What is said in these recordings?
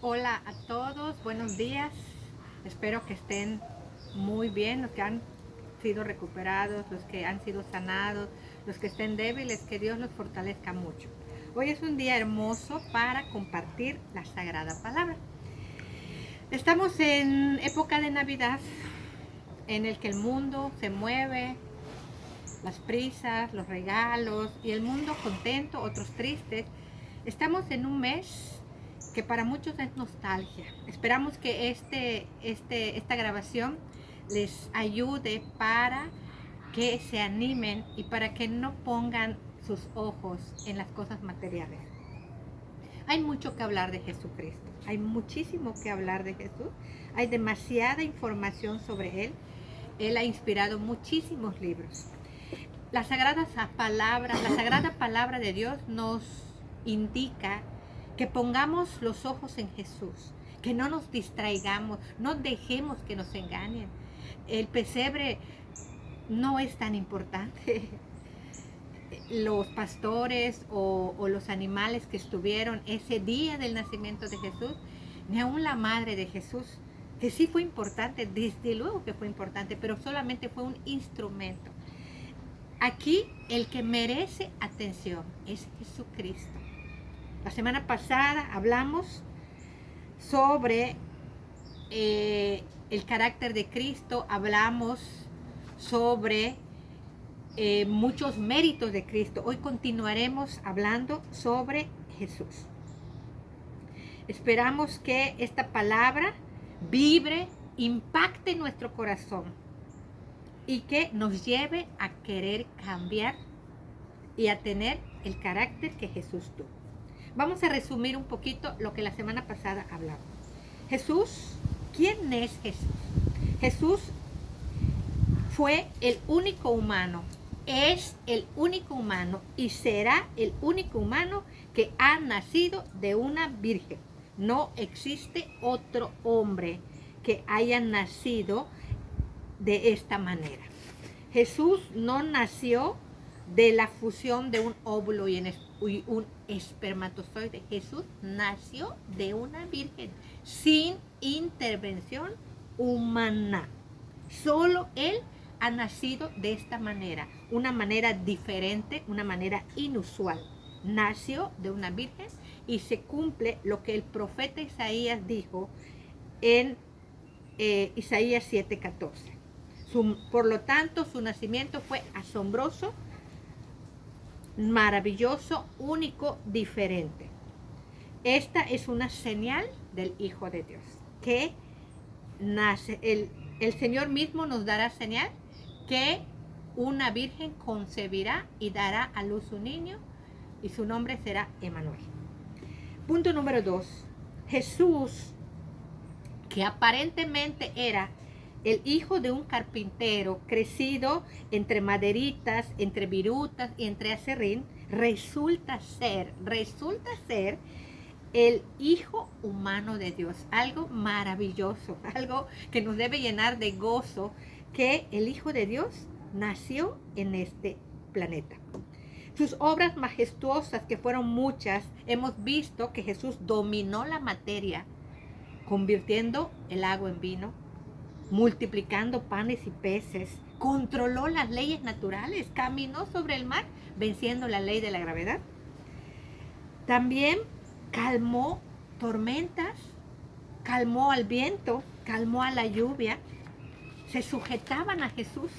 Hola a todos, buenos días. Espero que estén muy bien, los que han sido recuperados, los que han sido sanados, los que estén débiles, que Dios los fortalezca mucho. Hoy es un día hermoso para compartir la Sagrada Palabra. Estamos en época de Navidad, en el que el mundo se mueve, las prisas, los regalos y el mundo contento, otros tristes. Estamos en un mes que para muchos es nostalgia. Esperamos que esta grabación les ayude para que se animen y para que no pongan sus ojos en las cosas materiales. Hay mucho que hablar de Jesucristo, hay muchísimo que hablar de Jesús, hay demasiada información sobre Él. Él ha inspirado muchísimos libros. La sagrada palabra de Dios nos indica que pongamos los ojos en Jesús, que no nos distraigamos, no dejemos que nos engañen. El pesebre no es tan importante. Los pastores o los animales que estuvieron ese día del nacimiento de Jesús, ni aún la madre de Jesús, que sí fue importante, desde luego que fue importante, pero solamente fue un instrumento. Aquí el que merece atención es Jesucristo. La semana pasada hablamos sobre el carácter de Cristo, hablamos sobre muchos méritos de Cristo. Hoy continuaremos hablando sobre Jesús. Esperamos que esta palabra vibre, impacte nuestro corazón y que nos lleve a querer cambiar y a tener el carácter que Jesús tuvo. Vamos a resumir un poquito lo que la semana pasada hablamos. Jesús, ¿quién es Jesús? Jesús fue el único humano, es el único humano y será el único humano que ha nacido de una virgen. No existe otro hombre que haya nacido de esta manera. Jesús no nació de la fusión de un óvulo y un espermatozoide. Jesús nació de una virgen sin intervención humana. Solo Él ha nacido de esta manera, una manera diferente, una manera inusual. Nació de una virgen y se cumple lo que el profeta Isaías dijo en Isaías 7:14. Por lo tanto, su nacimiento fue asombroso, maravilloso, único, diferente. Esta es una señal del Hijo de Dios, que nace. El Señor mismo nos dará señal que una virgen concebirá y dará a luz un niño y su nombre será Emmanuel. Punto número 2. Jesús, que aparentemente era el hijo de un carpintero crecido entre maderitas, entre virutas y entre aserrín, resulta ser el hijo humano de Dios. Algo maravilloso, algo que nos debe llenar de gozo, que el Hijo de Dios nació en este planeta. Sus obras majestuosas, que fueron muchas, hemos visto que Jesús dominó la materia, convirtiendo el agua en vino, multiplicando panes y peces, controló las leyes naturales, caminó sobre el mar, venciendo la ley de la gravedad. También calmó tormentas, calmó al viento, calmó a la lluvia, se sujetaban a Jesús.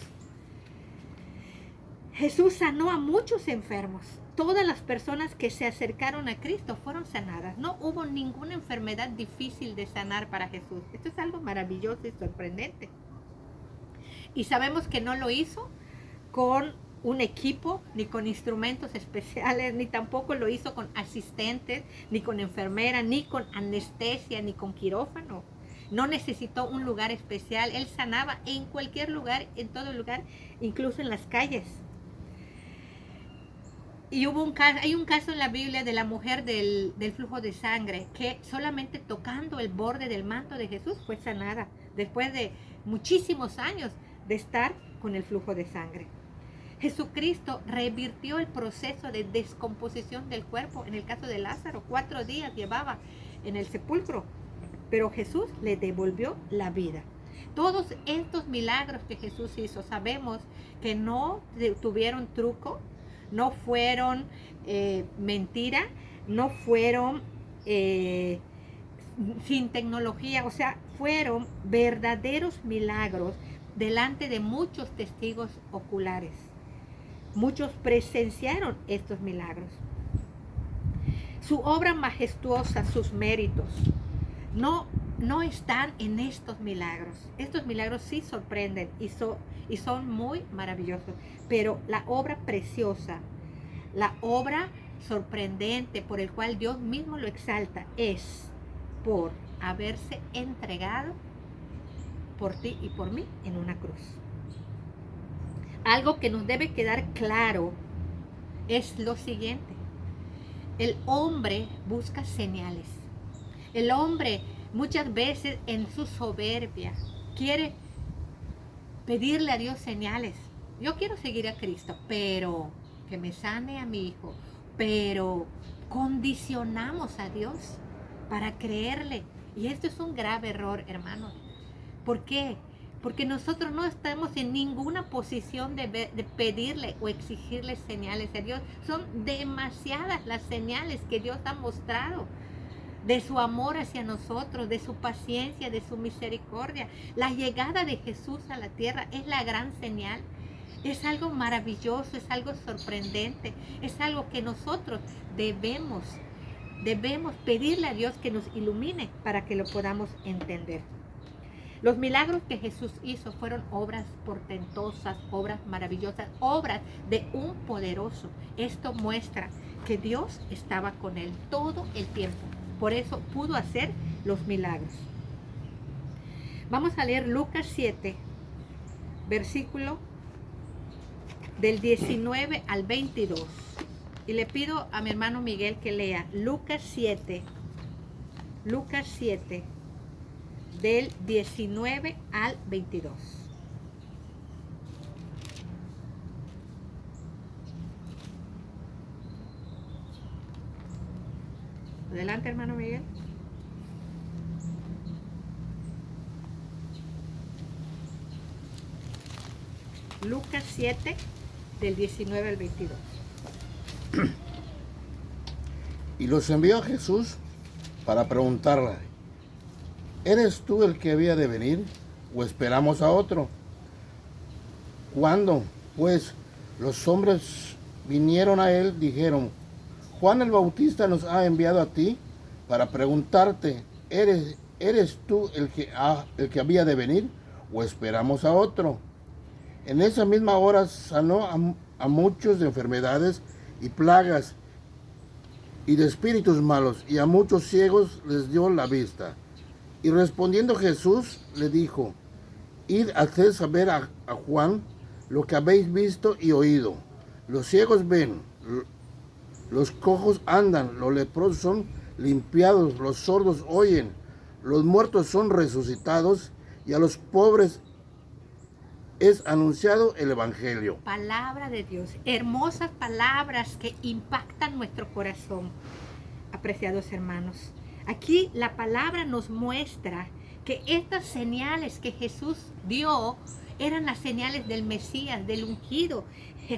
Jesús sanó a muchos enfermos. Todas las personas que se acercaron a Cristo fueron sanadas. No hubo ninguna enfermedad difícil de sanar para Jesús. Esto es algo maravilloso y sorprendente. Y sabemos que no lo hizo con un equipo, ni con instrumentos especiales, ni tampoco lo hizo con asistentes, ni con enfermera, ni con anestesia, ni con quirófano. No necesitó un lugar especial. Él sanaba en cualquier lugar, en todo lugar, incluso en las calles. Y hay un caso en la Biblia de la mujer del flujo de sangre, que solamente tocando el borde del manto de Jesús fue sanada, después de muchísimos años de estar con el flujo de sangre. Jesucristo revirtió el proceso de descomposición del cuerpo. En el caso de Lázaro, 4 días llevaba en el sepulcro, pero Jesús le devolvió la vida. Todos estos milagros que Jesús hizo, sabemos que no tuvieron truco, no fueron mentira, no fueron sin tecnología, o sea, fueron verdaderos milagros delante de muchos testigos oculares. Muchos presenciaron estos milagros. Su obra majestuosa, sus méritos, no están en estos milagros. Estos milagros sí sorprenden y son muy maravillosos, pero la obra preciosa, la obra sorprendente por el cual Dios mismo lo exalta es por haberse entregado por ti y por mí en una cruz. Algo que nos debe quedar claro es lo siguiente: el hombre busca señales. El hombre muchas veces en su soberbia quiere pedirle a Dios señales. Yo quiero seguir a Cristo, pero que me sane a mi hijo. Pero condicionamos a Dios para creerle. Y esto es un grave error, hermanos. ¿Por qué? Porque nosotros no estamos en ninguna posición de pedirle o exigirle señales a Dios. Son demasiadas las señales que Dios ha mostrado de su amor hacia nosotros, de su paciencia, de su misericordia. La llegada de Jesús a la tierra es la gran señal. Es algo maravilloso, es algo sorprendente, es algo que nosotros debemos pedirle a Dios que nos ilumine para que lo podamos entender. Los milagros que Jesús hizo fueron obras portentosas, obras maravillosas, obras de un poderoso. Esto muestra que Dios estaba con él todo el tiempo. Por eso pudo hacer los milagros. Vamos a leer Lucas 7, versículo del 19 al 22. Y le pido a mi hermano Miguel que lea Lucas 7, del 19 al 22. Adelante, hermano Miguel. Lucas 7, del 19 al 22. Y los envió a Jesús para preguntarle: ¿eres tú el que había de venir o esperamos a otro? Cuando, pues, los hombres vinieron a él, dijeron: Juan el Bautista nos ha enviado a ti para preguntarte: ¿eres tú el que había de venir o esperamos a otro? En esa misma hora sanó a muchos de enfermedades y plagas y de espíritus malos, y a muchos ciegos les dio la vista. Y respondiendo Jesús le dijo: id a hacer saber a Juan lo que habéis visto y oído. Los ciegos ven, los cojos andan, los leprosos son limpiados, los sordos oyen, los muertos son resucitados, y a los pobres es anunciado el Evangelio. Palabra de Dios, hermosas palabras que impactan nuestro corazón, apreciados hermanos. Aquí la palabra nos muestra que estas señales que Jesús dio eran las señales del Mesías, del ungido.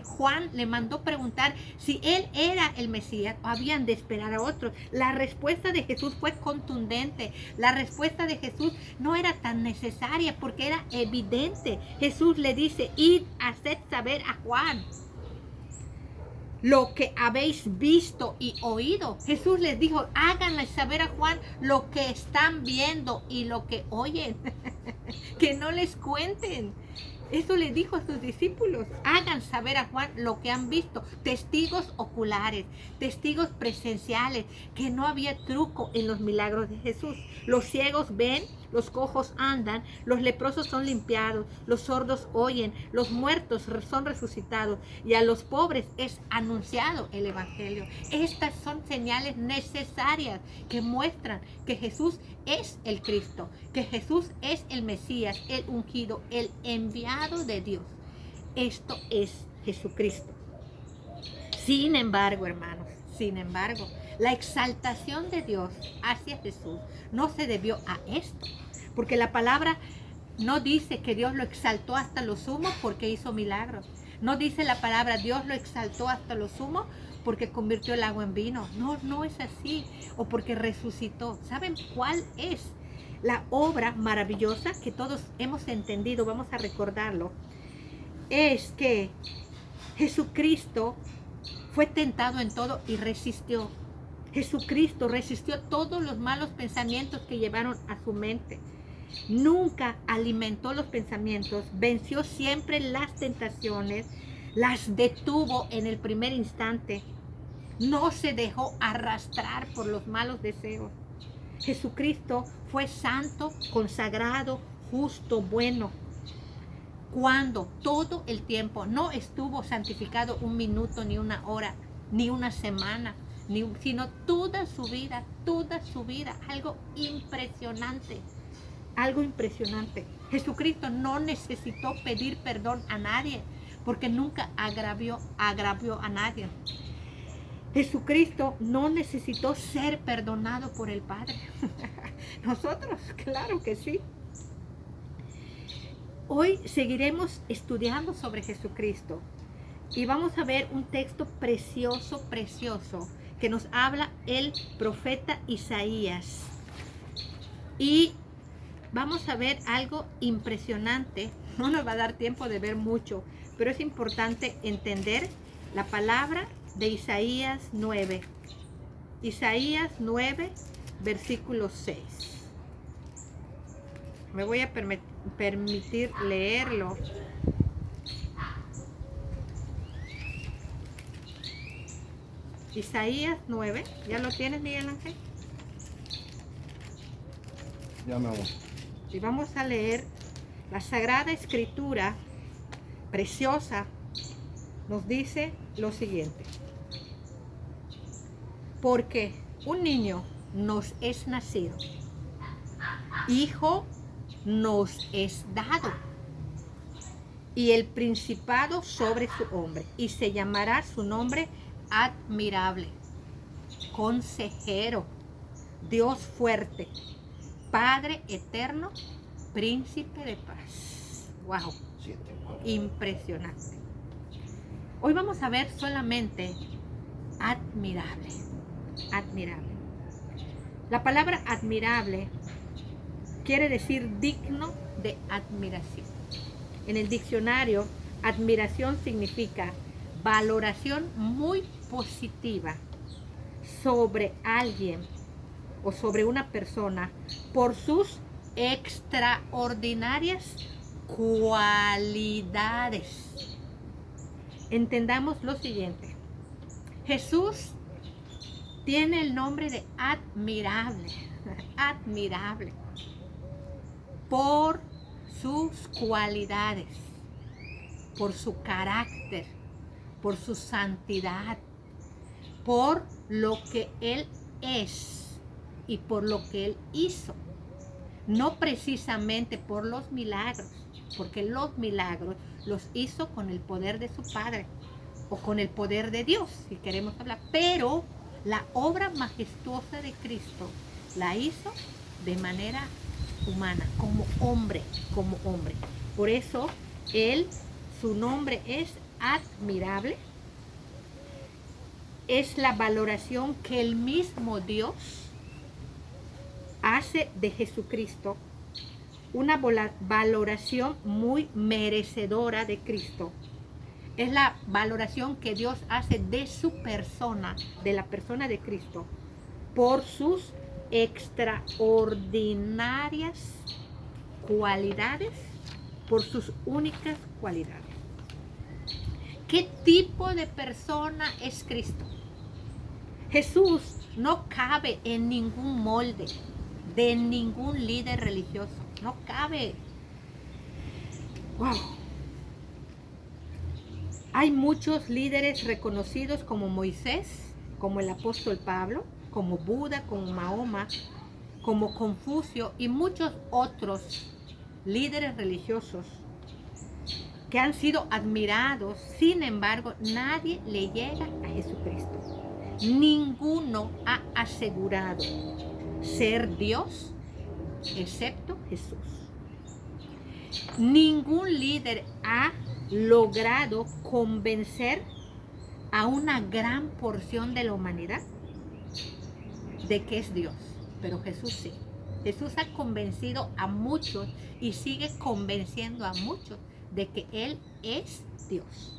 Juan le mandó preguntar si él era el Mesías o habían de esperar a otros. La respuesta de Jesús fue contundente. La respuesta de Jesús no era tan necesaria porque era evidente. Jesús le dice: id a hacer saber a Juan lo que habéis visto y oído. Jesús les dijo: háganle saber a Juan lo que están viendo y lo que oyen. Que no les cuenten. Eso le dijo a sus discípulos: hagan saber a Juan lo que han visto. Testigos oculares, testigos presenciales, que no había truco en los milagros de Jesús. Los ciegos ven, los cojos andan, los leprosos son limpiados, los sordos oyen, los muertos son resucitados, y a los pobres es anunciado el Evangelio. Estas son señales necesarias que muestran que Jesús es el Cristo, que Jesús es el Mesías, el ungido, el enviado de Dios. Esto es Jesucristo. Sin embargo, hermanos, La exaltación de Dios hacia Jesús no se debió a esto, porque la palabra no dice que Dios lo exaltó hasta lo sumo porque hizo milagros. No dice la palabra Dios lo exaltó hasta lo sumo porque convirtió el agua en vino. No, no es así. O porque resucitó. ¿Saben cuál es la obra maravillosa que todos hemos entendido? Vamos a recordarlo. Es que Jesucristo fue tentado en todo y resistió. Jesucristo resistió todos los malos pensamientos que llevaron a su mente. Nunca alimentó los pensamientos, venció siempre las tentaciones, las detuvo en el primer instante. No se dejó arrastrar por los malos deseos. Jesucristo fue santo, consagrado, justo, bueno. Cuando todo el tiempo no estuvo santificado un minuto, ni una hora, ni una semana, sino toda su vida, algo impresionante. Algo impresionante. Jesucristo no necesitó pedir perdón a nadie, porque nunca agravió a nadie. Jesucristo no necesitó ser perdonado por el Padre. Nosotros, claro que sí. Hoy seguiremos estudiando sobre Jesucristo y vamos a ver un texto precioso, precioso, que nos habla el profeta Isaías. Y vamos a ver algo impresionante. No nos va a dar tiempo de ver mucho, pero es importante entender la palabra de Isaías 9. Isaías 9, versículo 6. Me voy a permitir leerlo. Isaías 9. ¿Ya lo tienes, Miguel Ángel? Ya me voy. Y vamos a leer la Sagrada Escritura preciosa. Nos dice lo siguiente: porque un niño nos es nacido, hijo nos es dado, y el principado sobre su hombro, y se llamará su nombre admirable, consejero, Dios fuerte, Padre eterno, príncipe de paz. Wow, impresionante. Hoy vamos a ver solamente admirable. Admirable. La palabra admirable quiere decir digno de admiración. En el diccionario, admiración significa valoración muy positiva sobre alguien o sobre una persona por sus extraordinarias cualidades. Entendamos lo siguiente: Jesús tiene el nombre de admirable, admirable, por sus cualidades, por su carácter, por su santidad, por lo que Él es y por lo que Él hizo. No precisamente por los milagros, porque los milagros los hizo con el poder de su Padre o con el poder de Dios, si queremos hablar. Pero la obra majestuosa de Cristo la hizo de manera humana, como hombre, como hombre. Por eso Él, su nombre es admirable. Es la valoración que el mismo Dios hace de Jesucristo, una valoración muy merecedora de Cristo. Es la valoración que Dios hace de su persona, de la persona de Cristo, por sus extraordinarias cualidades, por sus únicas cualidades. ¿Qué tipo de persona es Cristo? Jesús no cabe en ningún molde de ningún líder religioso. No cabe. Wow. Hay muchos líderes reconocidos como Moisés, como el apóstol Pablo, como Buda, como Mahoma, como Confucio y muchos otros líderes religiosos que han sido admirados. Sin embargo, nadie le llega a Jesucristo. ninguno ha asegurado ser Dios excepto Jesús. Ningún líder ha logrado convencer a una gran porción de la humanidad de que es Dios, pero Jesús sí. Jesús ha convencido a muchos y sigue convenciendo a muchos de que Él es Dios.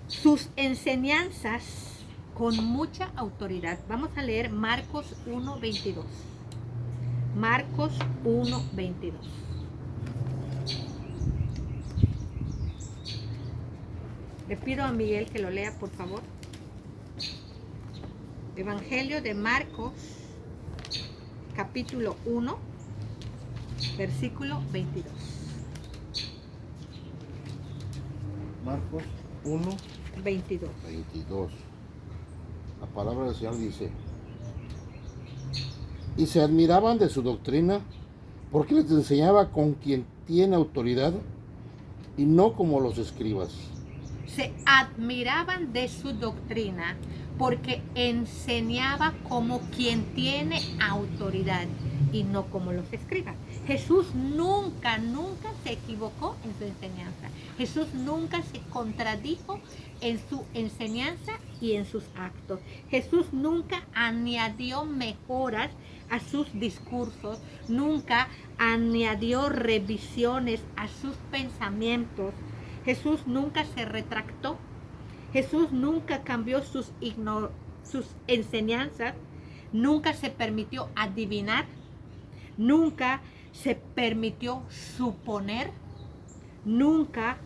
Sus enseñanzas con mucha autoridad. Vamos a leer Marcos 1:22. Marcos 1:22. Le pido a Miguel que lo lea, por favor. Evangelio de Marcos, capítulo 1, versículo 22. Marcos 1, 22. 22. La palabra del Señor dice: y se admiraban de su doctrina, porque les enseñaba con quien tiene autoridad y no como los escribas. Se admiraban de su doctrina porque enseñaba como quien tiene autoridad y no como los escribas. Jesús nunca se equivocó en su enseñanza. Jesús nunca se contradijo en su enseñanza y en sus actos. Jesús nunca añadió mejoras a sus discursos, nunca añadió revisiones a sus pensamientos. Jesús nunca se retractó. Jesús nunca cambió sus enseñanzas. Nunca se permitió adivinar. Nunca se permitió suponer. Nunca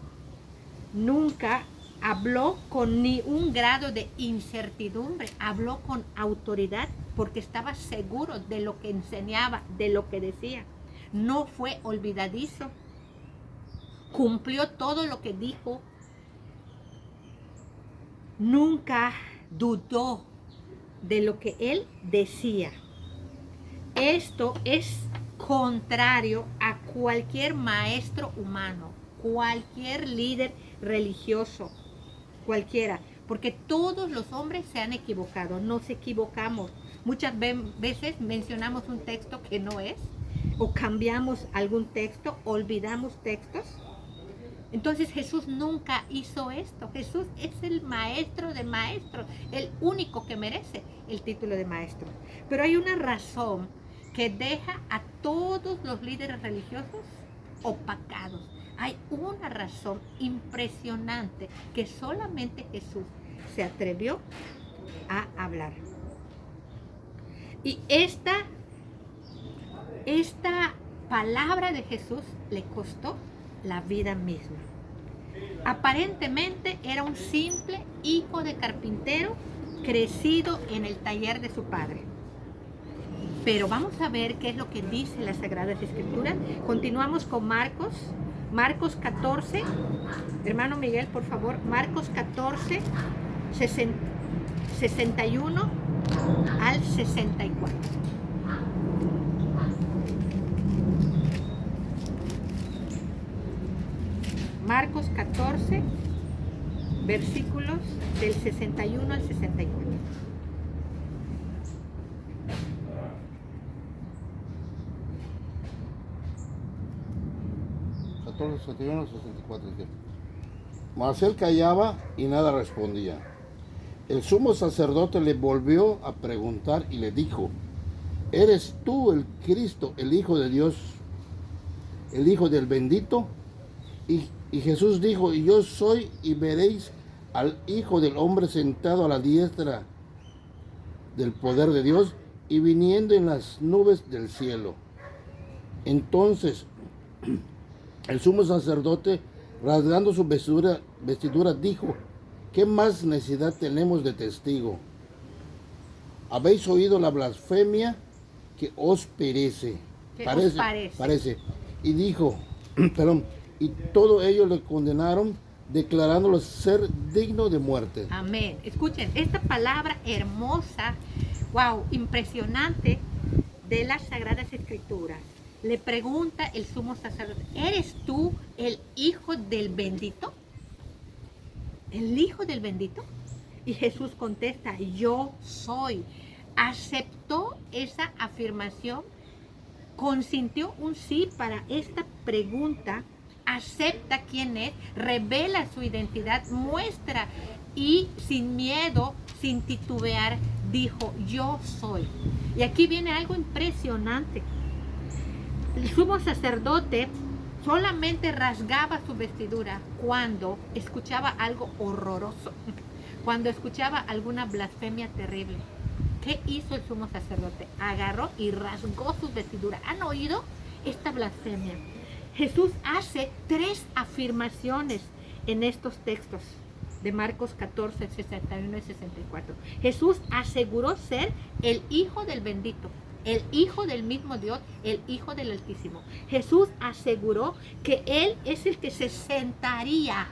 habló con ni un grado de incertidumbre. Habló con autoridad porque estaba seguro de lo que enseñaba, de lo que decía. No fue olvidadizo. Cumplió todo lo que dijo. Nunca dudó de lo que él decía. Esto es contrario a cualquier maestro humano, cualquier líder religioso, cualquiera, porque todos los hombres se han equivocado, nos equivocamos. Muchas veces mencionamos un texto que no es, o cambiamos algún texto, olvidamos textos. Entonces Jesús nunca hizo esto. Jesús es el maestro de maestros, el único que merece el título de maestro. Pero hay una razón que deja a todos los líderes religiosos opacados. Hay una razón impresionante que solamente Jesús se atrevió a hablar. Y esta palabra de Jesús le costó la vida misma. Aparentemente era un simple hijo de carpintero crecido en el taller de su padre. Pero vamos a ver qué es lo que dice las Sagradas Escrituras. Continuamos con Marcos 14. Hermano Miguel, por favor, Marcos 14, 61 al 64. Marcos 14, versículos del 61 al 64. Marcos 61, 64. Mas él callaba y nada respondía. El sumo sacerdote le volvió a preguntar y le dijo: ¿eres tú el Cristo, el Hijo de Dios, el Hijo del bendito? Y Jesús dijo: yo soy, y veréis al Hijo del Hombre sentado a la diestra del poder de Dios y viniendo en las nubes del cielo. Entonces el sumo sacerdote, rasgando su vestidura, dijo: ¿qué más necesidad tenemos de testigo? ¿Habéis oído la blasfemia que os parece? Parece. Y dijo, y todo ellos le condenaron, declarándolo ser digno de muerte. Amén. Escuchen, esta palabra hermosa, wow, impresionante de las Sagradas Escrituras. Le pregunta el sumo sacerdote: ¿eres tú el Hijo del bendito? ¿El Hijo del bendito? Y Jesús contesta, yo soy. Aceptó esa afirmación, consintió un sí para esta pregunta, acepta quién es, revela su identidad, muestra y sin miedo, sin titubear, dijo, yo soy. Y aquí viene algo impresionante. El sumo sacerdote solamente rasgaba su vestidura cuando escuchaba algo horroroso, cuando escuchaba alguna blasfemia terrible. ¿Qué hizo el sumo sacerdote? Agarró y rasgó sus vestiduras. ¿Han oído esta blasfemia? Jesús hace 3 afirmaciones en estos textos de Marcos 14, 61 y 64. Jesús aseguró ser el Hijo del bendito, el Hijo del mismo Dios, el Hijo del Altísimo. Jesús aseguró que Él es el que se sentaría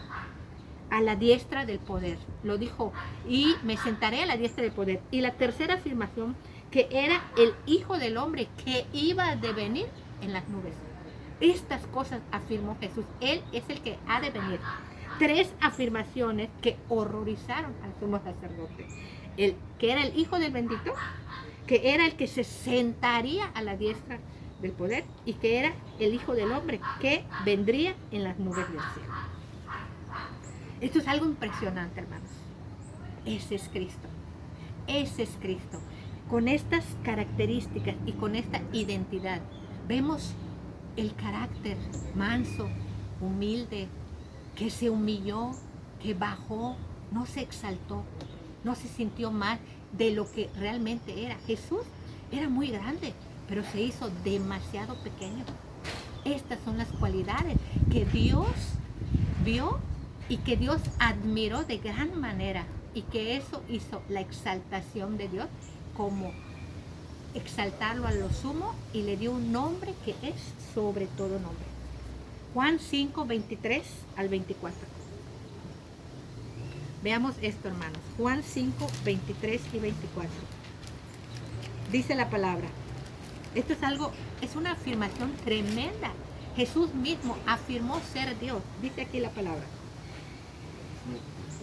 a la diestra del poder. Lo dijo, y me sentaré a la diestra del poder. Y la tercera afirmación, que era el Hijo del Hombre que iba a devenir en las nubes. Estas cosas afirmó Jesús. Él es el que ha de venir. 3 afirmaciones que horrorizaron al sumo sacerdote. El que era el Hijo del bendito, que era el que se sentaría a la diestra del poder y que era el Hijo del Hombre que vendría en las nubes del cielo. Esto es algo impresionante, hermanos. Ese es Cristo. Ese es Cristo. Con estas características y con esta identidad, vemos el carácter manso, humilde, que se humilló, que bajó, no se exaltó, no se sintió mal de lo que realmente era. Jesús era muy grande, pero se hizo demasiado pequeño. Estas son las cualidades que Dios vio y que Dios admiró de gran manera, y que eso hizo la exaltación de Dios, como exaltarlo a lo sumo, y le dio un nombre que es sobre todo nombre. Juan 5, 23 al 24. Veamos esto, hermanos. Juan 5, 23 y 24. Dice la palabra. Esto es algo, es una afirmación tremenda. Jesús mismo afirmó ser Dios. Dice aquí la palabra.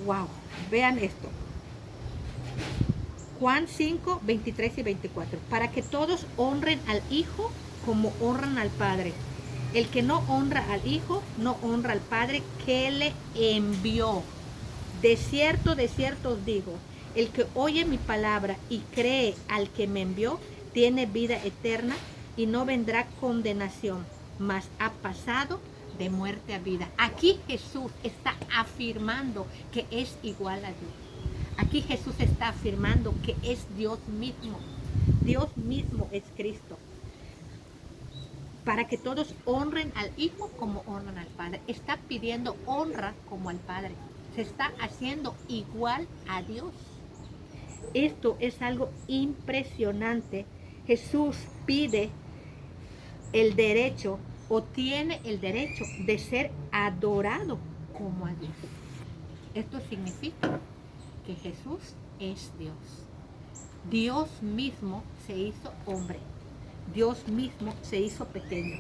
Wow, vean esto. Juan 5, 23 y 24. Para que todos honren al Hijo como honran al Padre. El que no honra al Hijo, no honra al Padre que le envió. De cierto os digo, el que oye mi palabra y cree al que me envió, tiene vida eterna y no vendrá condenación, mas ha pasado de muerte a vida. Aquí Jesús está afirmando que es igual a Dios. Aquí Jesús está afirmando que es Dios mismo. Dios mismo es Cristo. Para que todos honren al Hijo como honran al Padre. Está pidiendo honra como al Padre. Se está haciendo igual a Dios. Esto es algo impresionante. Jesús pide el derecho, o tiene el derecho de ser adorado como a Dios. Esto significa que Jesús es Dios. Dios mismo se hizo hombre. Dios mismo se hizo pequeño.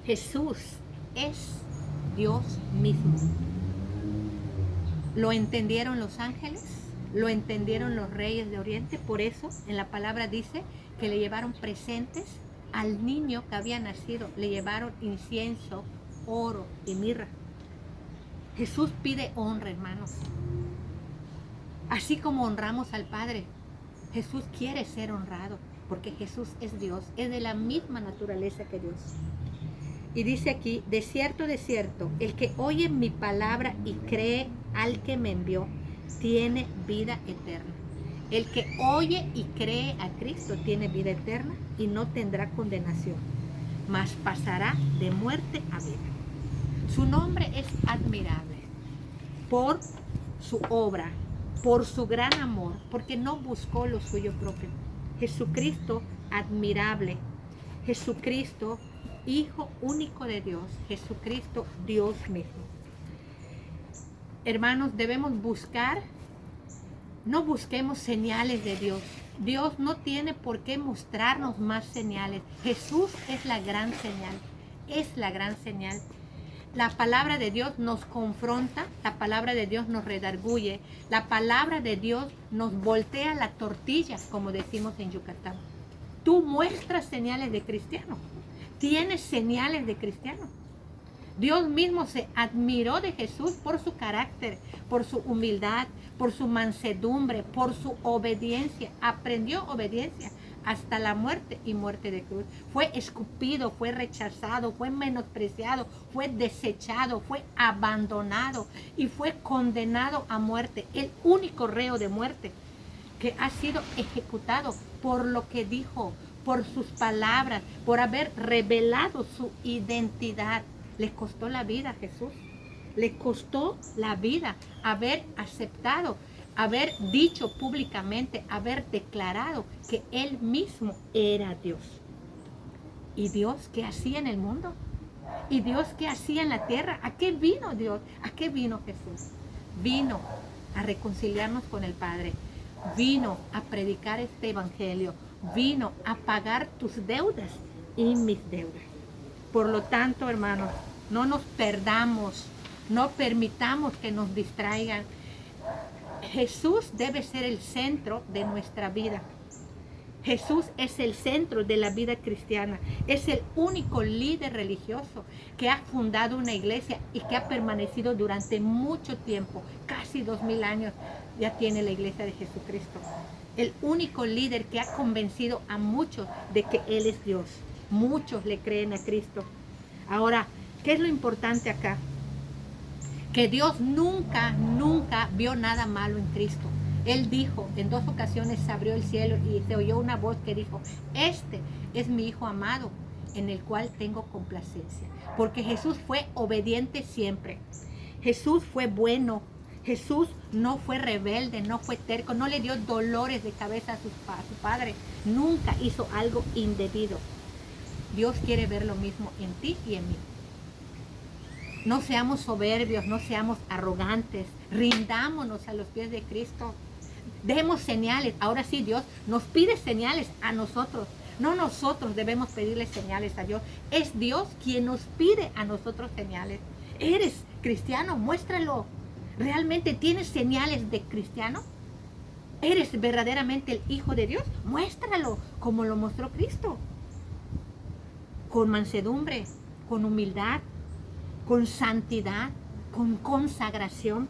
Jesús es Dios mismo. ¿Lo entendieron los ángeles? ¿Lo entendieron los reyes de Oriente? Por eso en la palabra dice que le llevaron presentes al niño que había nacido. Le llevaron incienso, oro y mirra. Jesús pide honra, hermanos. Así como honramos al Padre, Jesús quiere ser honrado, porque Jesús es Dios, es de la misma naturaleza que Dios. Y dice aquí, de cierto, el que oye mi palabra y cree al que me envió, tiene vida eterna. El que oye y cree a Cristo tiene vida eterna y no tendrá condenación, mas pasará de muerte a vida. Su nombre es admirable por su obra, por su gran amor, porque no buscó lo suyo propio. Jesucristo admirable, Jesucristo Hijo único de Dios, Jesucristo Dios mismo. Hermanos, debemos buscar, no busquemos señales de Dios. Dios no tiene por qué mostrarnos más señales. Jesús es la gran señal, es la gran señal. La palabra de Dios nos confronta, la palabra de Dios nos redarguye, la palabra de Dios nos voltea la tortilla, como decimos en Yucatán. Tú muestras señales de cristiano, tienes señales de cristiano. Dios mismo se admiró de Jesús por su carácter, por su humildad, por su mansedumbre, por su obediencia. Aprendió obediencia hasta la muerte y muerte de cruz. Fue escupido, fue rechazado, fue menospreciado, fue desechado, fue abandonado y fue condenado a muerte. El único reo de muerte que ha sido ejecutado por lo que dijo, por sus palabras, por haber revelado su identidad. Le costó la vida a Jesús. Le costó la vida haber aceptado, haber dicho públicamente, haber declarado que Él mismo era Dios. ¿Y Dios qué hacía en el mundo? ¿Y Dios qué hacía en la tierra? ¿A qué vino Dios? ¿A qué vino Jesús? Vino a reconciliarnos con el Padre. Vino a predicar este evangelio. Vino a pagar tus deudas y mis deudas. Por lo tanto, hermanos, no nos perdamos, no permitamos que nos distraigan. Jesús debe ser el centro de nuestra vida. Jesús es el centro de la vida cristiana. Es el único líder religioso que ha fundado una iglesia y que ha permanecido durante mucho tiempo, casi 2000 años ya tiene la iglesia de Jesucristo. El único líder que ha convencido a muchos de que Él es Dios. Muchos le creen a Cristo. Ahora, ¿qué es lo importante acá? Que Dios nunca vio nada malo en Cristo. Él dijo, en 2 ocasiones se abrió el cielo y se oyó una voz que dijo, este es mi Hijo amado, en el cual tengo complacencia. Porque Jesús fue obediente siempre. Jesús fue bueno. Jesús no fue rebelde, no fue terco, no le dio dolores de cabeza a su Padre. Nunca hizo algo indebido. Dios quiere ver lo mismo en ti y en mí. No seamos soberbios, no seamos arrogantes, rindámonos a los pies de Cristo. Demos señales. Ahora sí, Dios nos pide señales a nosotros. No nosotros debemos pedirle señales a Dios. Es Dios quien nos pide a nosotros señales. ¿Eres cristiano? Muéstralo. ¿Realmente tienes señales de cristiano? ¿Eres verdaderamente el Hijo de Dios? Muéstralo como lo mostró Cristo. Con mansedumbre, con humildad, con santidad, con consagración,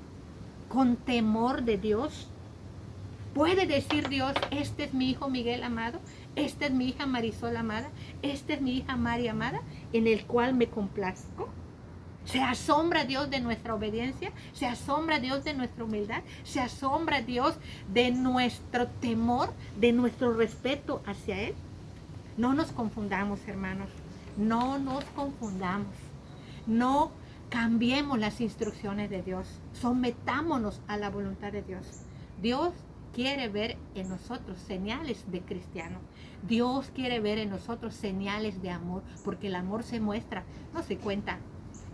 con temor de Dios. ¿Puede decir Dios, este es mi hijo Miguel amado, esta es mi hija Marisol amada, esta es mi hija Mari amada, en el cual me complazco? ¿Se asombra Dios de nuestra obediencia? ¿Se asombra Dios de nuestra humildad? ¿Se asombra Dios de nuestro temor, de nuestro respeto hacia Él? No nos confundamos, hermanos. No nos confundamos. No cambiemos las instrucciones de Dios. Sometámonos a la voluntad de Dios. Dios quiere ver en nosotros señales de cristiano. Dios quiere ver en nosotros señales de amor, porque el amor se muestra, no se cuenta.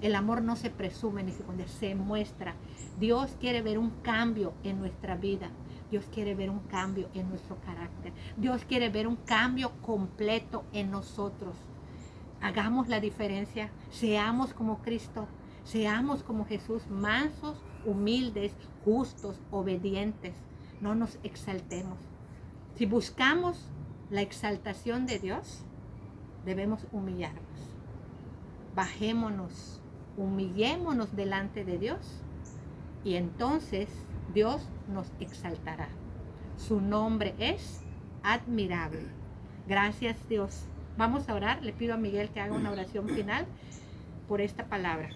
El amor no se presume ni se cuenta, se muestra. Dios quiere ver un cambio en nuestra vida. Dios quiere ver un cambio en nuestro carácter. Dios quiere ver un cambio completo en nosotros. Hagamos la diferencia, seamos como Cristo, seamos como Jesús, mansos, humildes, justos, obedientes. No nos exaltemos. Si buscamos la exaltación de Dios, debemos humillarnos. Bajémonos, humillémonos delante de Dios y entonces Dios nos exaltará. Su nombre es admirable. Gracias, Dios. Vamos a orar. Le pido a Miguel que haga una oración final por esta palabra.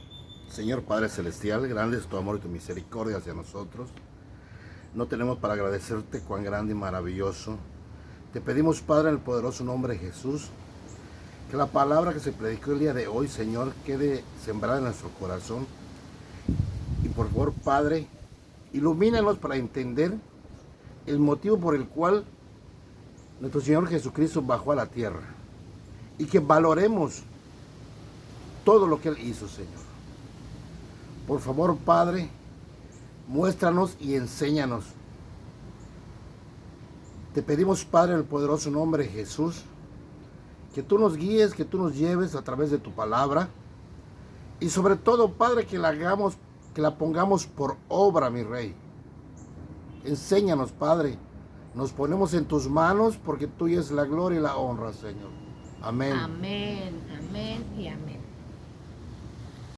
Señor Padre Celestial, grande es tu amor y tu misericordia hacia nosotros. No tenemos para agradecerte cuán grande y maravilloso. Te pedimos, Padre, en el poderoso nombre de Jesús, que la palabra que se predicó el día de hoy, Señor, quede sembrada en nuestro corazón. Y por favor, Padre, ilumínanos para entender el motivo por el cual nuestro Señor Jesucristo bajó a la tierra. Y que valoremos todo lo que Él hizo, Señor. Por favor, Padre, muéstranos y enséñanos. Te pedimos, Padre, en el poderoso nombre de Jesús, que tú nos guíes, que tú nos lleves a través de tu palabra, Y sobre todo, Padre, que la hagamos, que la pongamos por obra, mi Rey. Enséñanos, Padre. Nos ponemos en tus manos porque tuya es la gloria y la honra, Señor. Amén. Amén, amén y amén.